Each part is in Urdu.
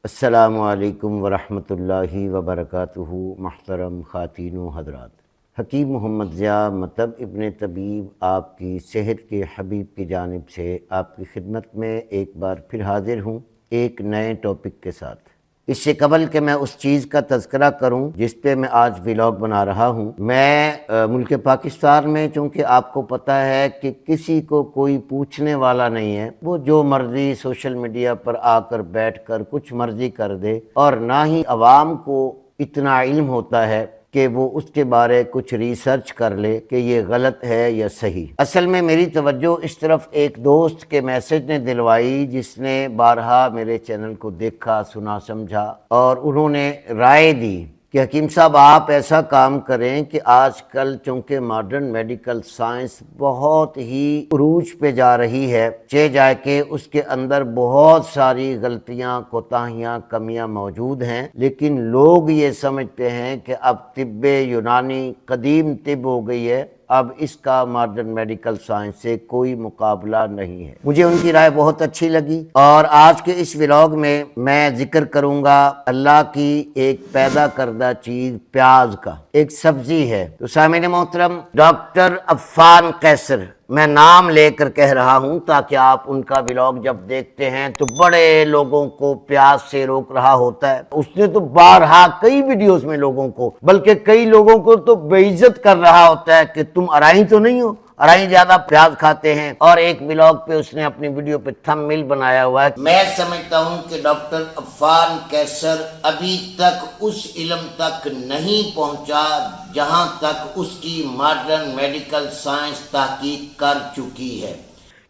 السلام علیکم ورحمۃ اللہ وبرکاتہ۔ محترم خواتین و حضرات، حکیم محمد ضیاء مطب ابن طبیب آپ کی صحت کے حبیب کی جانب سے آپ کی خدمت میں ایک بار پھر حاضر ہوں ایک نئے ٹاپک کے ساتھ۔ اس سے قبل کہ میں اس چیز کا تذکرہ کروں جس پہ میں آج ولاگ بنا رہا ہوں، میں ملک پاکستان میں، چونکہ آپ کو پتہ ہے کہ کسی کو کوئی پوچھنے والا نہیں ہے، وہ جو مرضی سوشل میڈیا پر آ کر بیٹھ کر کچھ مرضی کر دے، اور نہ ہی عوام کو اتنا علم ہوتا ہے کہ وہ اس کے بارے کچھ ریسرچ کر لے کہ یہ غلط ہے یا صحیح۔ اصل میں میری توجہ اس طرف ایک دوست کے میسج نے دلوائی، جس نے بارہا میرے چینل کو دیکھا، سنا، سمجھا، اور انہوں نے رائے دی کہ حکیم صاحب آپ ایسا کام کریں کہ آج کل چونکہ ماڈرن میڈیکل سائنس بہت ہی عروج پہ جا رہی ہے، جائے کہ اس کے اندر بہت ساری غلطیاں، کوتاہیاں، کمیاں موجود ہیں، لیکن لوگ یہ سمجھتے ہیں کہ اب طب یونانی قدیم طب ہو گئی ہے، اب اس کا ماڈرن میڈیکل سائنس سے کوئی مقابلہ نہیں ہے۔ مجھے ان کی رائے بہت اچھی لگی، اور آج کے اس ولاگ میں ذکر کروں گا اللہ کی ایک پیدا کردہ چیز پیاز کا۔ ایک سبزی ہے۔ تو سامعین محترم، ڈاکٹر عفان قیصر، میں نام لے کر کہہ رہا ہوں تاکہ آپ ان کا ولاگ جب دیکھتے ہیں تو بڑے لوگوں کو پیاز سے روک رہا ہوتا ہے۔ اس نے تو بارہا کئی ویڈیوز میں لوگوں کو، بلکہ کئی لوگوں کو تو بے عزت کر رہا ہوتا ہے کہ تم ارائی تو نہیں ہو، ارائی زیادہ پیاز کھاتے ہیں۔ اور ایک ولاگ پہ اس نے اپنی ویڈیو پہ تھمبنیل بنایا ہوا ہے۔ میں سمجھتا ہوں کہ ڈاکٹر عفان قیصر ابھی تک اس علم تک نہیں پہنچا جہاں تک اس کی ماڈرن میڈیکل سائنس تحقیق کر چکی ہے،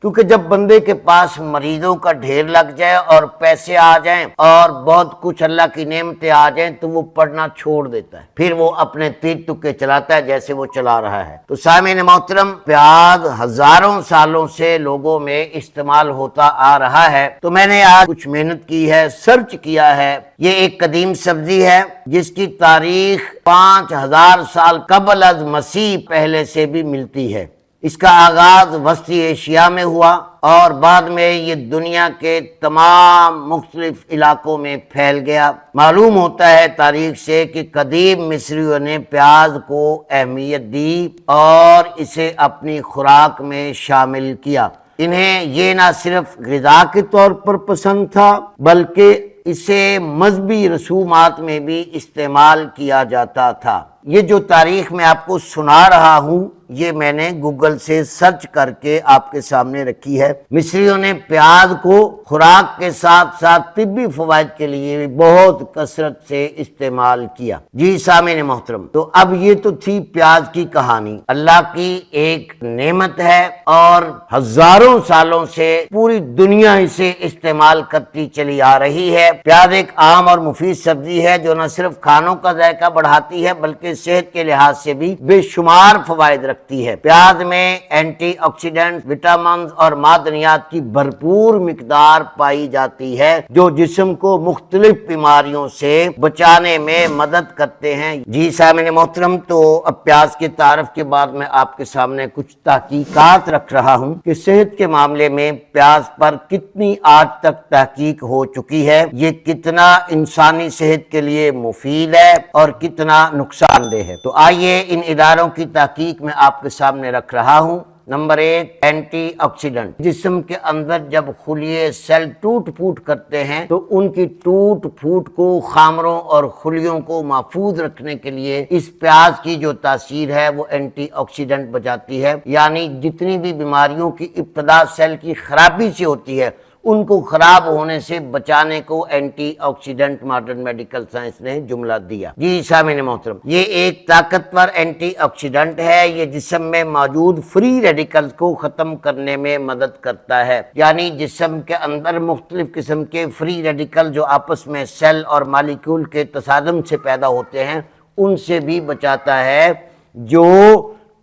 کیونکہ جب بندے کے پاس مریضوں کا ڈھیر لگ جائے اور پیسے آ جائیں اور بہت کچھ اللہ کی نعمتیں آ جائیں تو وہ پڑھنا چھوڑ دیتا ہے، پھر وہ اپنے تیر تکے چلاتا ہے جیسے وہ چلا رہا ہے۔ تو سامعین محترم، پیاز ہزاروں سالوں سے لوگوں میں استعمال ہوتا آ رہا ہے، تو میں نے آج کچھ محنت کی ہے، سرچ کیا ہے۔ یہ ایک قدیم سبزی ہے جس کی تاریخ 5000 سال قبل از مسیح پہلے سے بھی ملتی ہے۔ اس کا آغاز وسطی ایشیا میں ہوا اور بعد میں یہ دنیا کے تمام مختلف علاقوں میں پھیل گیا۔ معلوم ہوتا ہے تاریخ سے کہ قدیم مصریوں نے پیاز کو اہمیت دی اور اسے اپنی خوراک میں شامل کیا۔ انہیں یہ نہ صرف غذا کے طور پر پسند تھا بلکہ اسے مذہبی رسومات میں بھی استعمال کیا جاتا تھا۔ یہ جو تاریخ میں آپ کو سنا رہا ہوں، یہ میں نے گوگل سے سرچ کر کے آپ کے سامنے رکھی ہے۔ مصریوں نے پیاز کو خوراک کے ساتھ ساتھ طبی فوائد کے لیے بھی بہت کثرت سے استعمال کیا۔ جی سامعین محترم، تو اب یہ تو تھی پیاز کی کہانی۔ اللہ کی ایک نعمت ہے اور ہزاروں سالوں سے پوری دنیا اسے استعمال کرتی چلی آ رہی ہے۔ پیاز ایک عام اور مفید سبزی ہے جو نہ صرف کھانوں کا ذائقہ بڑھاتی ہے بلکہ صحت کے لحاظ سے بھی بے شمار فوائد رکھتی ہے۔ پیاز میں اینٹی آکسیڈنٹ، وٹامنز اور معدنیات کی بھرپور مقدار پائی جاتی ہے جو جسم کو مختلف بیماریوں سے بچانے میں مدد کرتے ہیں۔ جی سامعین محترم، تو اب پیاز کے تعارف کے بعد میں آپ کے سامنے کچھ تحقیقات رکھ رہا ہوں کہ صحت کے معاملے میں پیاز پر کتنی آج تک تحقیق ہو چکی ہے، یہ کتنا انسانی صحت کے لیے مفید ہے اور کتنا نقصان دہ ہے۔ تو آئیے ان اداروں کی تحقیق میں آپ کے سامنے رکھ رہا ہوں۔ Number 1، antioxidant. جسم کے اندر جب خلیے سیل ٹوٹ پھوٹ کرتے ہیں تو ان کی ٹوٹ پھوٹ کو، خامروں اور خلیوں کو محفوظ رکھنے کے لیے اس پیاز کی جو تاثیر ہے وہ اینٹی آکسیڈنٹ بچاتی ہے، یعنی جتنی بھی بیماریوں کی ابتدا سیل کی خرابی سے ہوتی ہے ان کو خراب ہونے سے بچانے کو antioxidant modern medical science نے جملہ دیا۔ جی سامعین محترم، یہ ایک طاقتور اینٹی آکسیڈنٹ ہے۔ یہ جسم میں موجود فری ریڈیکلز کو ختم کرنے میں مدد کرتا ہے، یعنی جسم کے اندر مختلف قسم کے فری ریڈیکل جو آپس میں سیل اور مالیکول کے تصادم سے پیدا ہوتے ہیں ان سے بھی بچاتا ہے، جو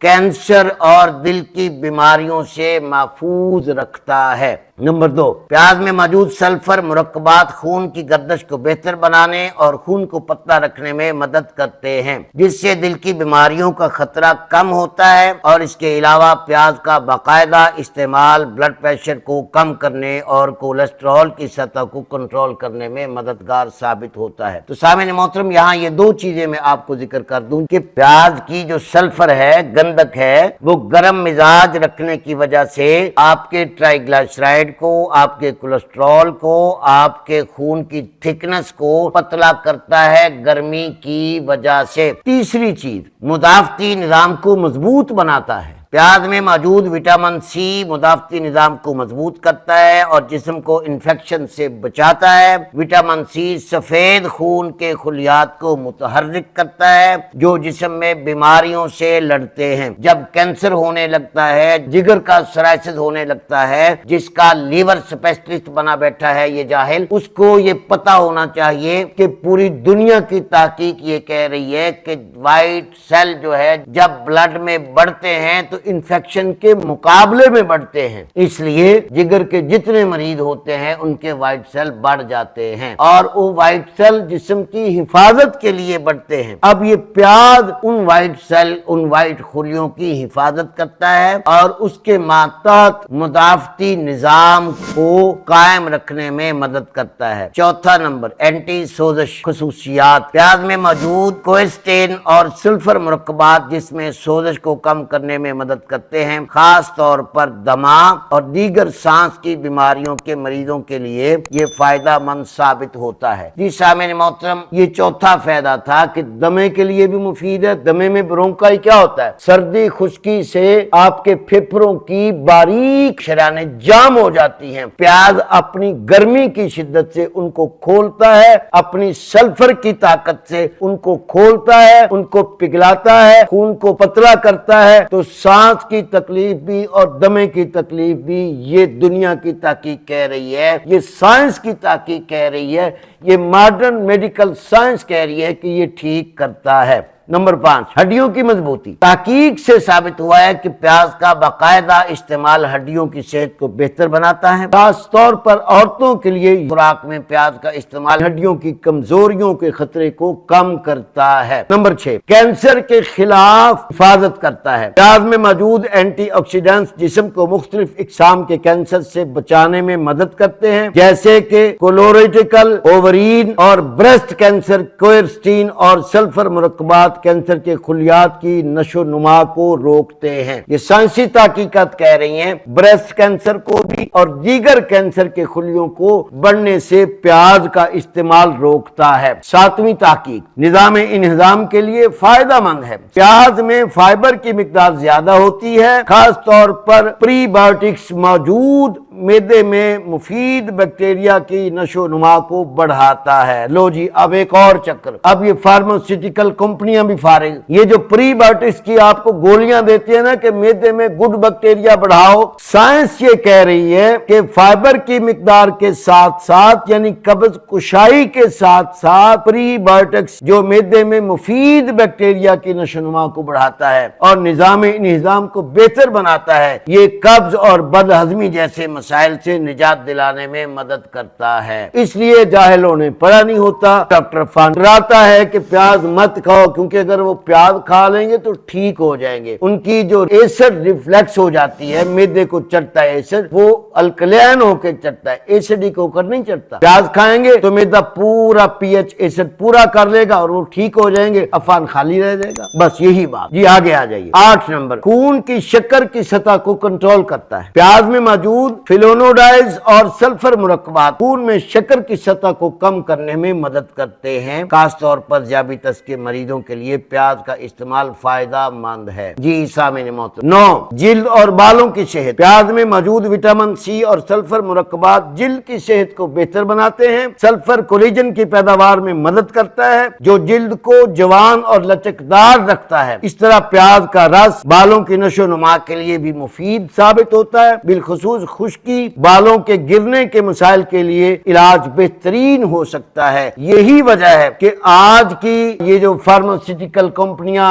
کینسر اور دل کی بیماریوں سے محفوظ رکھتا ہے۔ نمبر 2، پیاز میں موجود سلفر مرکبات خون کی گردش کو بہتر بنانے اور خون کو پتلا رکھنے میں مدد کرتے ہیں، جس سے دل کی بیماریوں کا خطرہ کم ہوتا ہے، اور اس کے علاوہ پیاز کا باقاعدہ استعمال بلڈ پریشر کو کم کرنے اور کولیسٹرول کی سطح کو کنٹرول کرنے میں مددگار ثابت ہوتا ہے۔ تو سامعین محترم، یہاں یہ دو چیزیں میں آپ کو ذکر کر دوں کہ پیاز کی جو سلفر ہے، گندک ہے، وہ گرم مزاج رکھنے کی وجہ سے آپ کے ٹرائیگلائسرائڈ کو، آپ کے کولیسٹرول کو، آپ کے خون کی تھکنس کو پتلا کرتا ہے گرمی کی وجہ سے۔ تیسری چیز، مدافعتی نظام کو مضبوط بناتا ہے۔ پیاز میں موجود وٹامن سی مدافعتی نظام کو مضبوط کرتا ہے اور جسم کو انفیکشن سے بچاتا ہے۔ وٹامن سی سفید خون کے خلیات کو متحرک کرتا ہے جو جسم میں بیماریوں سے لڑتے ہیں۔ جب کینسر ہونے لگتا ہے، جگر کا سرائسس ہونے لگتا ہے، جس کا لیور اسپیشلسٹ بنا بیٹھا ہے یہ جاہل، اس کو یہ پتا ہونا چاہیے کہ پوری دنیا کی تحقیق یہ کہہ رہی ہے کہ وائٹ سیل جو ہے جب بلڈ میں بڑھتے ہیں تو انفیکشن کے مقابلے میں بڑھتے ہیں، اس لیے جگر کے جتنے مریض ہوتے ہیں ان کے وائٹ سیل بڑھ جاتے ہیں، اور وہ وائٹ سیل جسم کی حفاظت کے لیے بڑھتے ہیں۔ اب یہ پیاز ان وائٹ سیل، ان وائٹ خلیوں کی حفاظت کرتا ہے اور اس کے ماتحت مدافعتی نظام کو قائم رکھنے میں مدد کرتا ہے۔ چوتھا نمبر، اینٹی سوزش خصوصیات۔ پیاز میں موجود کوئسٹین اور سلفر مرکبات جس میں سوزش کو کم کرنے میں مدد کرتے ہیں، خاص طور پر دمہ اور دیگر سانس کی بیماریوں کے مریضوں کے لیے یہ فائدہ مند ثابت ہوتا ہے۔ جی سامعین محترم، یہ چوتھا فائدہ تھا کہ دمے کے لیے بھی مفید ہے۔ دمے میں برونکائی کیا ہوتا ہے؟ سردی خشکی سے آپ کے پھیپھڑوں کی باریک شریانیں جام ہو جاتی ہیں، پیاز اپنی گرمی کی شدت سے ان کو کھولتا ہے، اپنی سلفر کی طاقت سے ان کو کھولتا ہے، ان کو پگھلاتا ہے، خون کو پتلا کرتا ہے۔ تو سانس کی تکلیف بھی اور دمے کی تکلیف بھی یہ دنیا کی تحقیق کہہ رہی ہے، یہ سائنس کی تحقیق کہہ رہی ہے، یہ ماڈرن میڈیکل سائنس کہہ رہی ہے کہ یہ ٹھیک کرتا ہے۔ نمبر 5، ہڈیوں کی مضبوطی۔ تحقیق سے ثابت ہوا ہے کہ پیاز کا باقاعدہ استعمال ہڈیوں کی صحت کو بہتر بناتا ہے، خاص طور پر عورتوں کے لیے خوراک میں پیاز کا استعمال ہڈیوں کی کمزوریوں کے خطرے کو کم کرتا ہے۔ نمبر 6، کینسر کے خلاف حفاظت کرتا ہے۔ پیاز میں موجود اینٹی آکسیڈنٹس جسم کو مختلف اقسام کے کینسر سے بچانے میں مدد کرتے ہیں، جیسے کہ کولوریٹیکل، اوورین اور بریسٹ کینسر۔ کوئرسٹین اور سلفر مرکبات کینسر کے خلیات کی نشو و نما کو روکتے ہیں۔ یہ سائنسی تحقیقات کہہ رہی ہیں بریسٹ کینسر کو بھی اور دیگر کینسر کے خلیوں کو بڑھنے سے پیاز کا استعمال روکتا ہے۔ 7ویں تحقیق، نظام انہضام کے لیے فائدہ مند ہے۔ پیاز میں فائبر کی مقدار زیادہ ہوتی ہے، خاص طور پر پری بایوٹکس موجود معدے میں مفید بیکٹیریا کی نشو و نما کو بڑھاتا ہے۔ لو جی، اب ایک اور چکر، اب یہ فارماسیوٹیکل کمپنیاں بھی فارغ، یہ جو پری بایوٹکس کی آپ کو گولیاں دیتی ہیں نا کہ معدے میں گڈ بیکٹیریا بڑھاؤ، سائنس یہ کہہ رہی ہے کہ فائبر کی مقدار کے ساتھ ساتھ یعنی قبض کشائی کے ساتھ ساتھ پری بایوٹکس جو معدے میں مفید بیکٹیریا کی نشو و نما کو بڑھاتا ہے اور نظام انہضام کو بہتر بناتا ہے، یہ قبض اور بد ہضمی جیسے مسائل سے نجات دلانے میں مدد کرتا ہے۔ اس لیے جاہلوں نے پڑھا نہیں ہوتا، ڈاکٹر فان ڈراتا ہے کہ پیاز مت کھاؤ، کیونکہ اگر وہ پیاز کھا لیں گے تو ٹھیک ہو جائیں گے۔ ان کی جو ایسڈ ریفلیکس ہو جاتی ہے، معدے کو چڑھتا ہے ایسڈ، وہ الکلین ہو کے چڑھتا ہے، ایسڈک ہو کر نہیں چڑھتا۔ پیاز کھائیں گے تو معدہ پورا پی ایچ ایسڈ پورا کر لے گا اور وہ ٹھیک ہو جائیں گے، افان خالی رہ جائے گا، بس یہی بات۔ جی آگے آ جائیے۔ 8 نمبر، خون کی شکر کی سطح کو کنٹرول کرتا ہے۔ پیاز میں موجود فلونوڈائز اور سلفر مرکبات خون میں شکر کی سطح کو کم کرنے میں مدد کرتے ہیں، خاص طور پر ذیابیطس کے مریضوں کے لیے پیاز کا استعمال فائدہ مند ہے۔ جی سامعین محترم۔ 9، جلد اور بالوں کی صحت۔ پیاز میں موجود وٹامن سی اور سلفر مرکبات جلد کی صحت کو بہتر بناتے ہیں۔ سلفر کولیجن کی پیداوار میں مدد کرتا ہے جو جلد کو جوان اور لچکدار رکھتا ہے۔ اس طرح پیاز کا رس بالوں کی نشو و نما کے لیے بھی مفید ثابت ہوتا ہے، بالخصوص خشکی، بالوں کے گرنے کے مسائل کے لیے علاج بہترین ہو سکتا ہے۔ یہی وجہ ہے کہ آج کی یہ جو فارماسیوٹیکل کمپنیاں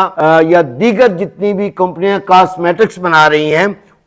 یا دیگر جتنی بھی کمپنیاں کاسمیٹکس بنا رہی ہیں،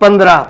15,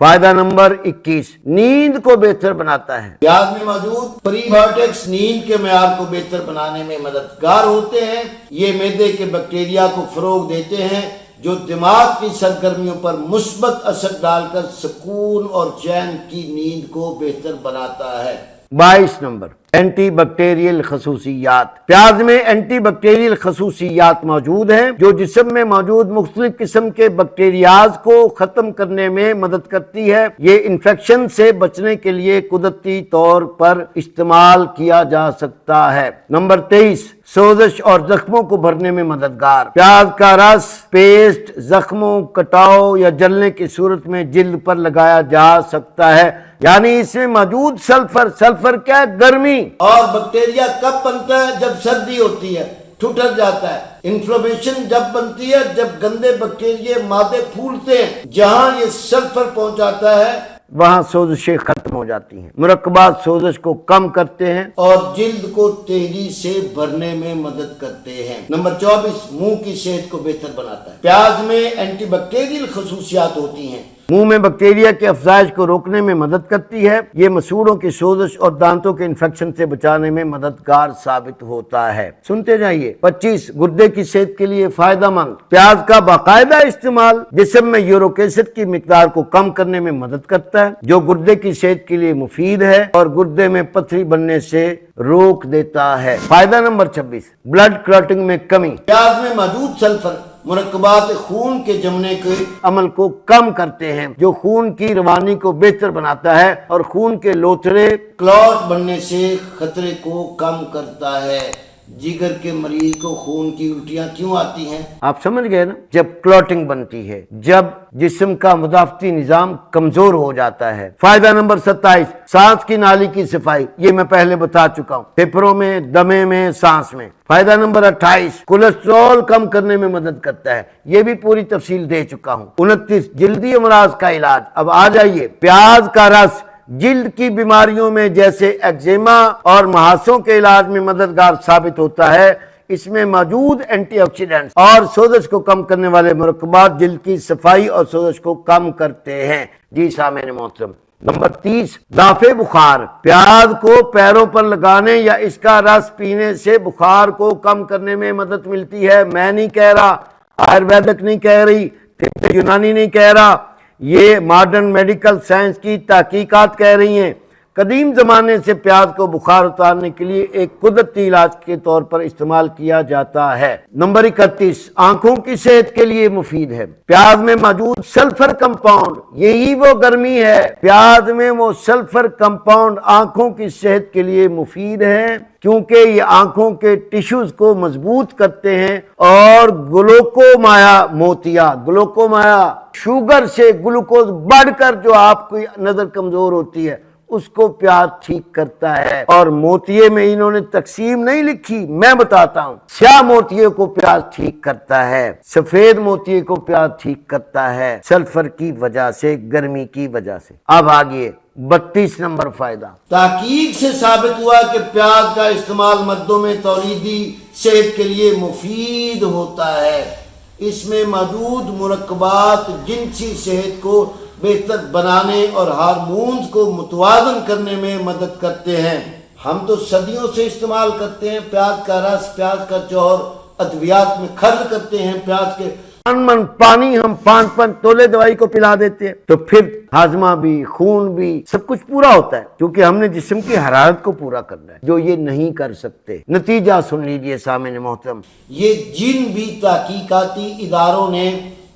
فائدہ نمبر 21، نیند کو بہتر بناتا ہے۔ پیاز میں موجود پری بایوٹکس نیند کے معیار کو بہتر بنانے میں مددگار ہوتے ہیں۔ یہ معدے کے بیکٹیریا کو فروغ دیتے ہیں جو دماغ کی سرگرمیوں پر مثبت اثر ڈال کر سکون اور چین کی نیند کو بہتر بناتا ہے۔ 22 نمبر، اینٹی بیکٹیریل خصوصیات۔ پیاز میں اینٹی بیکٹیریل خصوصیات موجود ہیں جو جسم میں موجود مختلف قسم کے بیکٹیریاز کو ختم کرنے میں مدد کرتی ہے۔ یہ انفیکشن سے بچنے کے لیے قدرتی طور پر استعمال کیا جا سکتا ہے۔ نمبر 23، سوزش اور زخموں کو بھرنے میں مددگار۔ پیاز کا رس پیسٹ زخموں، کٹاؤ یا جلنے کی صورت میں جلد پر لگایا جا سکتا ہے، یعنی اس میں موجود سلفر کیا ہے؟ گرمی۔ اور بیکٹیریا کب بنتا ہے؟ جب سردی ہوتی ہے، ٹھٹر جاتا ہے۔ انفلمیشن جب بنتی ہے جب گندے بیکٹیریا مادے پھولتے ہیں، جہاں یہ سلفر پہنچاتا ہے وہاں سوزشیں ختم ہو جاتی ہیں۔ مرکبات سوزش کو کم کرتے ہیں اور جلد کو تیزی سے بھرنے میں مدد کرتے ہیں۔ نمبر 24، منہ کی صحت کو بہتر بناتا ہے۔ پیاز میں اینٹی بیکٹیریل خصوصیات ہوتی ہیں۔ منہ میں بیکٹیریا کی افزائش کو روکنے میں مدد کرتی ہے۔ یہ مسوڑوں کی سوزش اور دانتوں کے انفیکشن سے بچانے میں مددگار ثابت ہوتا ہے۔ سنتے جائیے۔ 25، گردے کی صحت کے لیے فائدہ مند۔ پیاز کا باقاعدہ استعمال جسم میں یورک ایسڈ کی مقدار کو کم کرنے میں مدد کرتا ہے، جو گردے کی صحت کے لیے مفید ہے اور گردے میں پتھری بننے سے روک دیتا ہے۔ فائدہ نمبر 26، بلڈ کلاٹنگ میں کمی۔ پیاز میں موجود سلفر مرکبات خون کے جمنے کے عمل کو کم کرتے ہیں، جو خون کی روانی کو بہتر بناتا ہے اور خون کے لوتھڑے کلاٹ بننے سے خطرے کو کم کرتا ہے۔ جگر کے مریض کو خون کی الٹیاں کیوں آتی ہیں؟ آپ سمجھ گئے نا؟ جب کلاٹنگ بنتی ہے، جب جسم کا مدافعتی نظام کمزور ہو جاتا ہے۔ فائدہ نمبر 27، سانس کی نالی کی صفائی۔ یہ میں پہلے بتا چکا ہوں، پھیپھڑوں میں، دمے میں، سانس میں۔ فائدہ نمبر 28، کولیسٹرول کم کرنے میں مدد کرتا ہے۔ یہ بھی پوری تفصیل دے چکا ہوں۔ 29، جلدی امراض کا علاج۔ اب آ جائیے، پیاز کا رس جلد کی بیماریوں میں جیسے ایگزیما اور مہاسوں کے علاج میں مددگار ثابت ہوتا ہے۔ اس میں موجود اینٹی آکسیڈنٹس اور سوزش کو کم کرنے والے مرکبات جلد کی صفائی اور سوزش کو کم کرتے ہیں۔ جی سامعین محترم۔ نمبر 30، دافع بخار۔ پیاز کو پیروں پر لگانے یا اس کا رس پینے سے بخار کو کم کرنے میں مدد ملتی ہے۔ میں نہیں کہہ رہا، آیورویدک نہیں کہہ رہی، طب یونانی نہیں کہہ رہا، یہ ماڈرن میڈیکل سائنس کی تحقیقات کہہ رہی ہیں۔ قدیم زمانے سے پیاز کو بخار اتارنے کے لیے ایک قدرتی علاج کے طور پر استعمال کیا جاتا ہے۔ نمبر 31، آنکھوں کی صحت کے لیے مفید ہے۔ پیاز میں موجود سلفر کمپاؤنڈ، یہی وہ گرمی ہے۔ پیاز میں وہ سلفر کمپاؤنڈ آنکھوں کی صحت کے لیے مفید ہے کیونکہ یہ آنکھوں کے ٹیشوز کو مضبوط کرتے ہیں اور گلوکومایا شوگر سے گلوکوز بڑھ کر جو آپ کی نظر کمزور ہوتی ہے اس کو پیاز ٹھیک کرتا ہے۔ اور موتیے میں انہوں نے تقسیم نہیں لکھی، میں بتاتا ہوں۔ سیاہ موتیے کو پیاز ٹھیک کرتا ہے، سفید موتیے کو پیاز ٹھیک کرتا ہے، سلفر کی وجہ سے، گرمی کی وجہ سے۔ اب آگے 32 نمبر فائدہ۔ تحقیق سے ثابت ہوا کہ پیاز کا استعمال مردوں میں تولیدی صحت کے لیے مفید ہوتا ہے۔ اس میں موجود مرکبات جنسی صحت کو بہتر بنانے اور ہارمونز کو متوازن کرنے میں مدد کرتے ہیں۔ ہم تو صدیوں سے استعمال کرتے ہیں پیاز کا رس، پیاز کا جوہر، ادویات میں خرچ کرتے ہیں پیاز کے من پانی ہم 5 تولے دوائی کو پلا دیتے ہیں تو پھر ہاضمہ بھی، خون بھی، سب کچھ پورا ہوتا ہے کیونکہ ہم نے جسم کی حرارت کو پورا کرنا ہے، جو یہ نہیں کر سکتے۔ نتیجہ سن لیجئے سامعین محترم۔ یہ جن بھی تحقیقاتی اداروں نے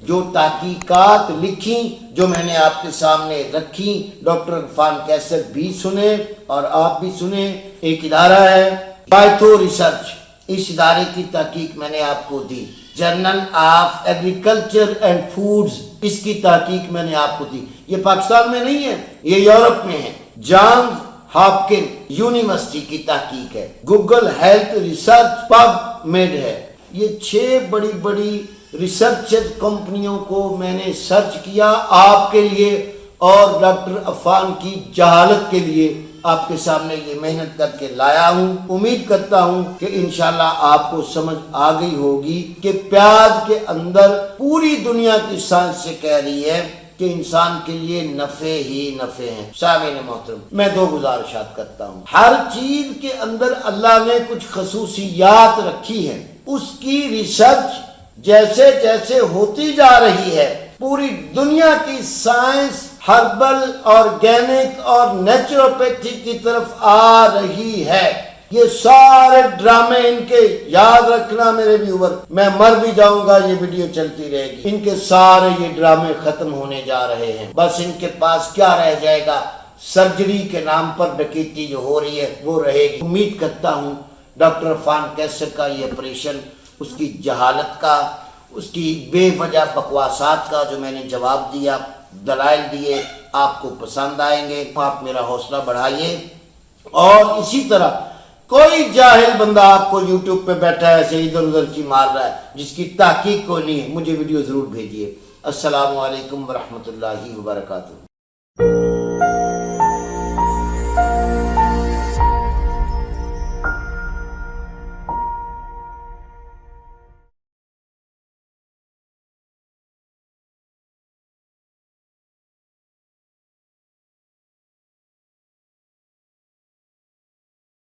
جو تحقیقات لکھی، جو میں نے آپ کے سامنے رکھی، ڈاکٹر عرفان کیسر بھی سنے اور آپ بھی سنے۔ ایک ادارہ ہے پائتھو ریسرچ، اس ادارے کی تحقیق میں نے آپ کو دی۔ Journal of agriculture and foods, اس کی تحقیق میں نے آپ کو دی۔ یہ پاکستان میں نہیں ہے، یہ یورپ میں ہے۔ جان ہاپکن یونیورسٹی کی تحقیق ہے۔ Google health research pub made ہے۔ یہ 6 بڑی بڑی ریسرچ کمپنیوں کو میں نے سرچ کیا آپ کے لیے اور ڈاکٹر عرفان کی جہالت کے لیے آپ کے سامنے یہ محنت کر کے لایا ہوں۔ امید کرتا ہوں کہ انشاءاللہ آپ کو سمجھ آ گئی ہوگی کہ پیاز کے اندر پوری دنیا کی سائنس سے کہہ رہی ہے کہ انسان کے لیے نفع ہی نفع ہیں۔ سامعین محترم، میں دو گزارشات کرتا ہوں۔ ہر چیز کے اندر اللہ نے کچھ خصوصیات رکھی ہیں، اس کی ریسرچ جیسے جیسے ہوتی جا رہی ہے، پوری دنیا کی سائنس ہربل آرگینک اور نیچروپیتھی کی طرف آ رہی ہے۔ یہ سارے ڈرامے ان کے یاد رکھنا میرے ویور، میں مر بھی جاؤں گا یہ ویڈیو چلتی رہے گی، ان کے سارے یہ ڈرامے ختم ہونے جا رہے ہیں۔ بس ان کے پاس کیا رہ جائے گا؟ سرجری کے نام پر ڈکیتی جو ہو رہی ہے وہ رہے گی۔ امید کرتا ہوں ڈاکٹر عرفان کیسر کا یہ آپریشن، اس کی جہالت کا، اس کی بے وجہ بکواسات کا جو میں نے جواب دیا، دلائل دیے، آپ کو پسند آئیں گے۔ آپ میرا حوصلہ بڑھائیے، اور اسی طرح کوئی جاہل بندہ آپ کو یوٹیوب پہ بیٹھا ہے ایسے ادھر ادھر کی مار رہا ہے جس کی تحقیق کوئی نہیں ہے، مجھے ویڈیو ضرور بھیجیے۔ السلام علیکم ورحمۃ اللہ وبرکاتہ۔